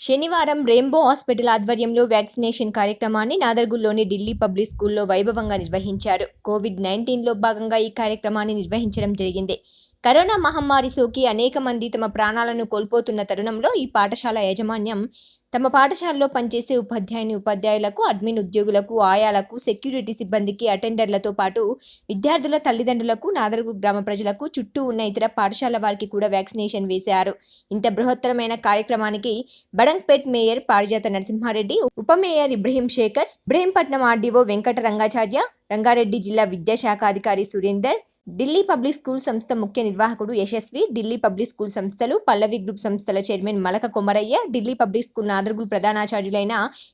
శనివారం rainbow hospital ఆధ్వర్యంలో vaccination కార్యక్రమాన్ని నాదర్గుల్లోని ఢిల్లీ పబ్లిక్ స్కూల్లో వైభవంగా నిర్వహించారు. కోవిడ్-19లో భాగంగా ఈ కార్యక్రమాన్ని నిర్వహించడం జరిగింది. కరోనా మహమ్మారి సోకి అనేక మంది తమ ప్రాణాలను కోల్పోతున్న తరుణంలో ఈ పాఠశాల యాజమాన్యం తమ పాఠశాలలో పనిచేసే ఉపాధ్యాయులకు, అడ్మిన్ ఉద్యోగులకు, ఆయాలకు, సెక్యూరిటీ సిబ్బందికి, అటెండర్లతో పాటు విద్యార్థుల తల్లిదండ్రులకు, నాదర్గు గ్రామ ప్రజలకు, చుట్టూ ఉన్న ఇతర పాఠశాల వారికి కూడా వ్యాక్సినేషన్ వేశారు. ఇంత బృహత్తరమైన కార్యక్రమానికి బడంగ్పేట్ మేయర్ పారిజాత నరసింహారెడ్డి, ఉప మేయర్ ఇబ్రహీం శేఖర్, ఇబ్రహీంపట్నం ఆర్డీఓ వెంకట రంగాచార్య, రంగారెడ్డి జిల్లా విద్యాశాఖ అధికారి సురేందర్, ఢిల్లీ పబ్లిక్ స్కూల్ సంస్థ ముఖ్య నిర్వాహకుడు యశస్వి, ఢిల్లీ పబ్లిక్ స్కూల్ సంస్థలు, పల్లవి గ్రూప్ సంస్థల chairman Malaka Komaraiah, Delhi public school Nadargul ప్రధానాచార్యులైన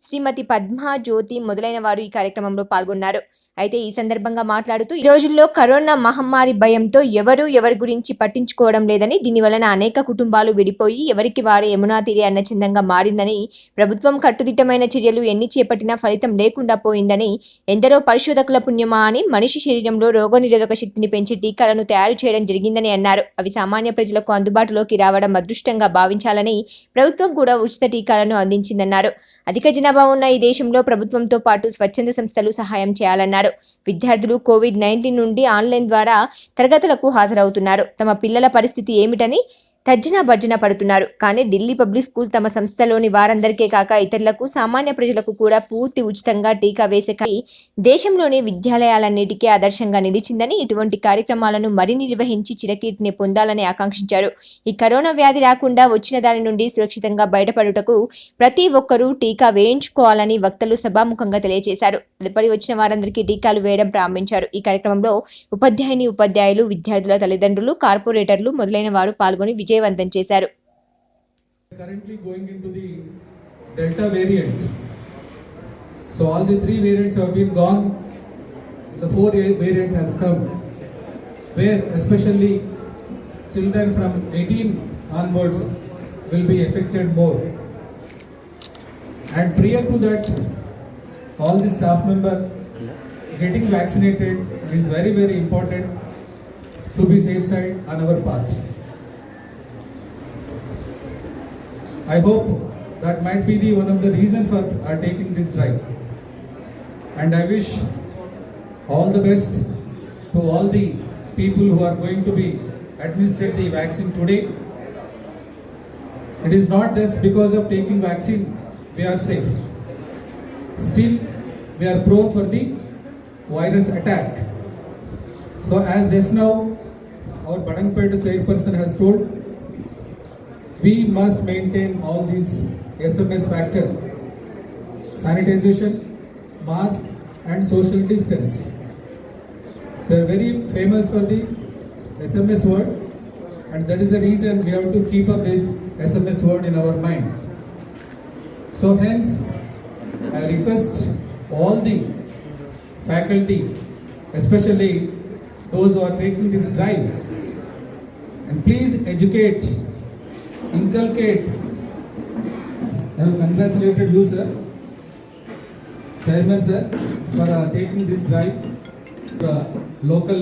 శ్రీమతి పద్మా జ్యోతి మొదలైన వారు ఈ కార్యక్రమంలో పాల్గొన్నారు. అయితే ఈ సందర్భంగా మాట్లాడుతూ ఈ రోజుల్లో కరోనా మహమ్మారి భయంతో ఎవరి గురించి పట్టించుకోవడం లేదని, దీనివలన అనేక కుటుంబాలు విడిపోయి ఎవరికి వారే యమునా తీరే అన్న చందంగా మారిందని, ప్రభుత్వం కట్టుదిట్టమైన చర్యలు ఎన్ని చేపట్టినా ఫలితం లేకుండా పోయిందని, ఎందరో పరిశోధకుల పుణ్యమా అని మనిషి శరీరంలో రోగనిరోధక శక్తిని పెంచే టీకాలను తయారు చేయడం జరిగిందని అన్నారు. అవి సామాన్య ప్రజలకు అందుబాటులోకి రావడం అదృష్టంగా భావించాలని ప్రభుత్వం కూడా ఉచిత టీకాలను అందించిందన్నారు. అధిక జనాభా ఉన్న ఈ దేశంలో ప్రభుత్వంతో పాటు స్వచ్ఛంద సంస్థలు సహాయం చేయాలన్నారు. విద్యార్థులు కోవిడ్-19 నుండి ఆన్లైన్ ద్వారా తరగతులకు హాజరవుతున్నారు. తమ పిల్లల పరిస్థితి ఏమిటని తర్జన భర్జన పడుతున్నారు. కానీ ఢిల్లీ పబ్లిక్ స్కూల్ తమ సంస్థలోని వారందరికే కాక ఇతరులకు, సామాన్య ప్రజలకు కూడా పూర్తి ఉచితంగా టీకా వేసే దేశంలోని విద్యాలయాలన్నిటికీ ఆదర్శంగా నిలిచిందని, ఇటువంటి కార్యక్రమాలను మరిన్ని నిర్వహించి చిరకీర్తిని పొందాలని ఆకాంక్షించారు. ఈ కరోనా వ్యాధి రాకుండా వచ్చిన దాని నుండి సురక్షితంగా బయటపడుటకు ప్రతి ఒక్కరూ టీకా వేయించుకోవాలని వక్తలు సభాముఖంగా తెలియజేశారు. తదుపరి వచ్చిన వారందరికీ టీకాలు వేయడం ప్రారంభించారు. ఈ కార్యక్రమంలో ఉపాధ్యాయులు, విద్యార్థుల తల్లిదండ్రులు, కార్పొరేటర్లు మొదలైన వారు పాల్గొని విజయవంతం చేశారు. Currently going into the Delta variant. So all the three variants have been gone. The fourth variant has come, where especially children from 18 onwards will be affected more. And prior to that, all the staff member getting vaccinated is very, very important to be safe side on our part. I hope that might be the one of the reason for taking this drive, and I wish all the best to all the people who are going to be administered the vaccine today. It is not just because of taking vaccine we are safe. Still we are prone for the virus attack. So as just now our Badangpet chairperson has told, we must maintain all these SMS factor: sanitization, mask and social distance. They are very famous for the SMS word, and that is the reason we have to keep up this SMS word in our minds. So hence I request all the faculty, especially those who are taking this drive, and please educate, inculcate. I have congratulated you, sir, Chairman sir, for taking this drive. Local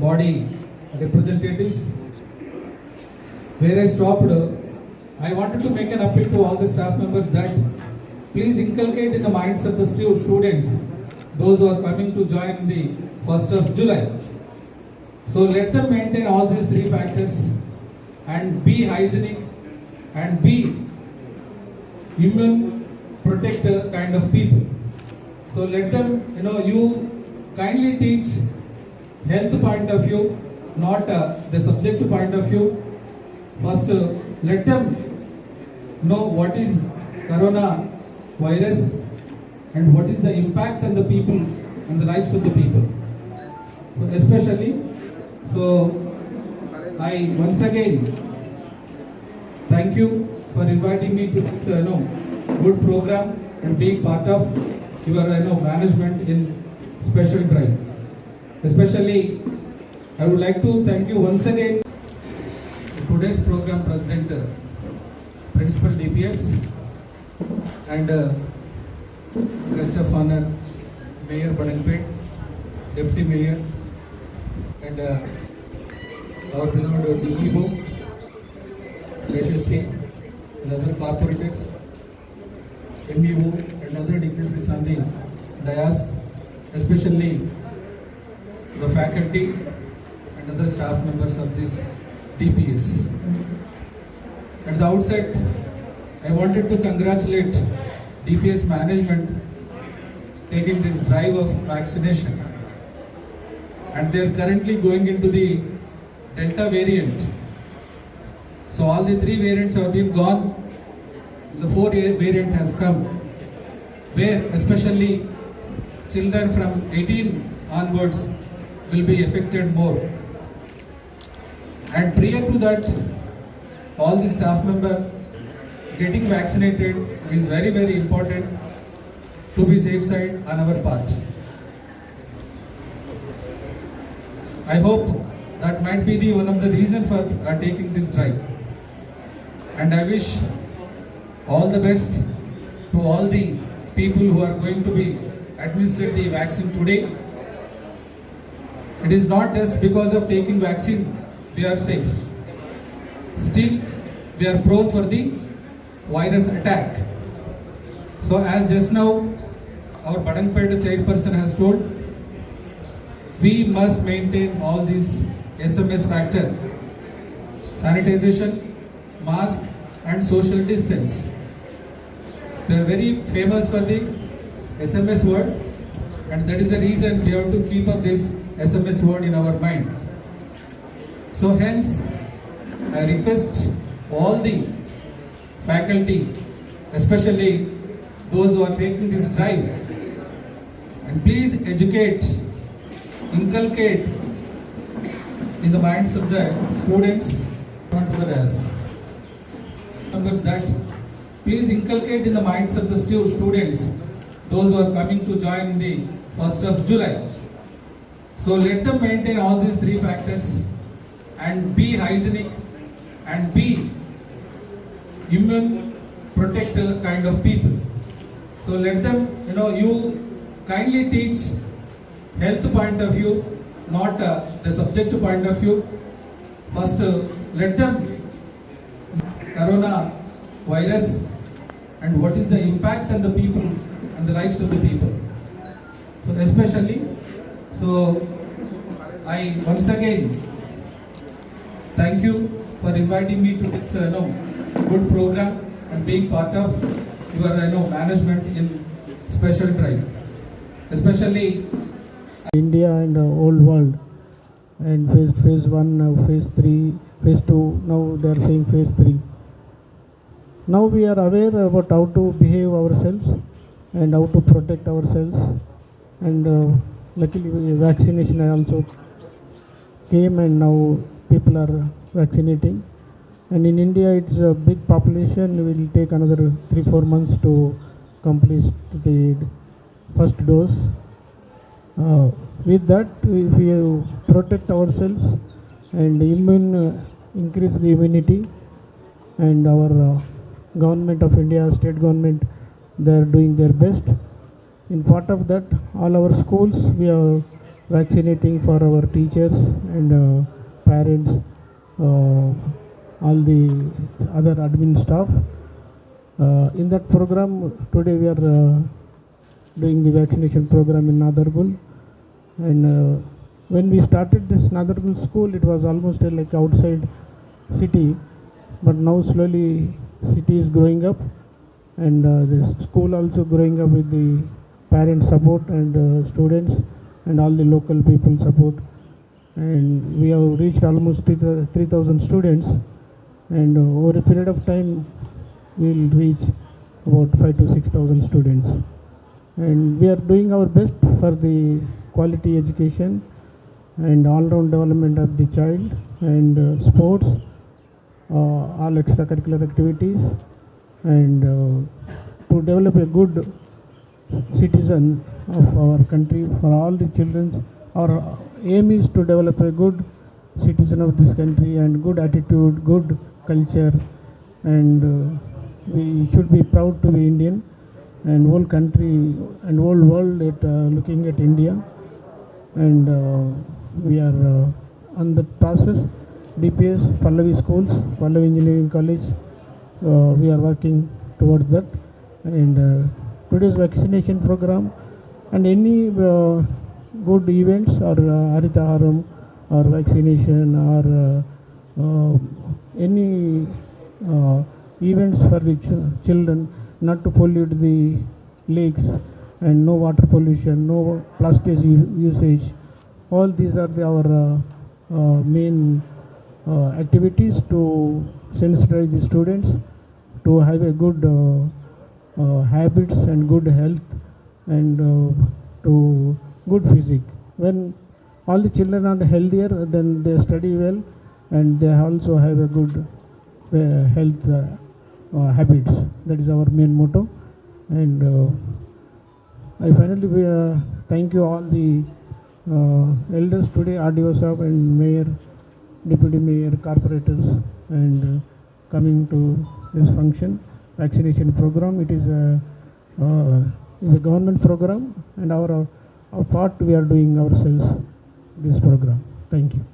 body representatives. Where I stopped, I wanted to make an appeal to all the staff members that please inculcate in the minds of the students, those who are coming to join in the 1st of July. So let them maintain all these three factors and be hygienic and be immune protector kind of people. So let them, you kindly teach health point of view, not the subject point of view. First, let them know what is corona virus and what is the impact on the people and the lives of the people. So especially, I once again thank you for inviting me to this good program and being part of your management in special drive. Especially, I would like to thank you once again, today's program president, Principal DPS, and guest of honor, Mayor Badangpet, Deputy Mayor, and our beloved DEO, Yashasvi, and other corporators, MEO and other dignitaries on the dais, especially the faculty and other staff members of this DPS. At the outset, I wanted to congratulate DPS management taking this drive of vaccination, and they are currently going into the Delta variant. So all the three variants have been gone. The fourth variant has come, where especially children from 18 onwards will be affected more. And prior to that, all the staff member getting vaccinated is very, very important to be safe side on our part. I hope that might be the one of the reason for taking this drive. And I wish all the best to all the people who are going to be administered the vaccine today. It is not just because of taking vaccine we are safe. Still, we are prone for the virus attack. So as just now our Badangpet chairperson has told, we must maintain all these SMS factor: sanitization, mask and social distance. They are very famous for the SMS word, and that is the reason we have to keep up this SMS word in our mind. So hence, I request all the faculty, especially those who are taking this drive, and please educate, inculcate in the minds of the students, not to others. Numbers that please inculcate in the minds of the students, those who are coming to join in the 1st of July. So let them maintain all these three factors and be hygienic and be immune protector kind of people. So let them, you kindly teach health point of view, not the subjective point of view. First, let them corona virus and what is the impact on the people and the lives of the people. So especially, so I once again thank you for inviting me to this good program and being part of your management in special drive, especially India and old world, and phase 1, now phase 3, phase 2, now they are saying phase 3. Now we are aware about how to behave ourselves and how to protect ourselves, and luckily vaccination also came, and now people are vaccinating. And in India it's a big population, it will take another 3-4 months to complete the first dose. With that, if we protect ourselves and increase the immunity, and our government of India, state government, they are doing their best. In part of that, all our schools we are vaccinating for our teachers and parents, all the other admin staff. In that program, today we are doing the vaccination program in Nadargul. And when we started this Nadargul school, it was almost like outside city, but now slowly city is growing up, and the school also growing up with the parent support and students and all the local people support. And we have reached almost 3,000 students, and over a period of time we will reach about 5,000 to 6,000 students. And we are doing our best for the quality education and all-round development of the child, and sports, all extracurricular activities, and to develop a good citizen of our country for all the children. Our aim is to develop a good citizen of this country and good attitude, good culture, and we should be proud to be Indian, and whole country and whole world looking at India. And we are on the process. DPS, Pallavi Schools, Pallavi Engineering College, we are working towards that. And today's vaccination program and any good events or Haritaharam or vaccination or any events for the children, not to pollute the lakes and no water pollution, no plastic usage. All these are our main activities to sensitize the students to have a good habits and good health and to good physique. When all the children are healthier, then they study well and they also have a good health habits. That is our main motto. And I finally thank you all the elders today, RDO Sahab and Mayor, Deputy Mayor, corporators, and coming to this function, vaccination program. It is a government program, and our part we are doing ourselves this program. Thank you.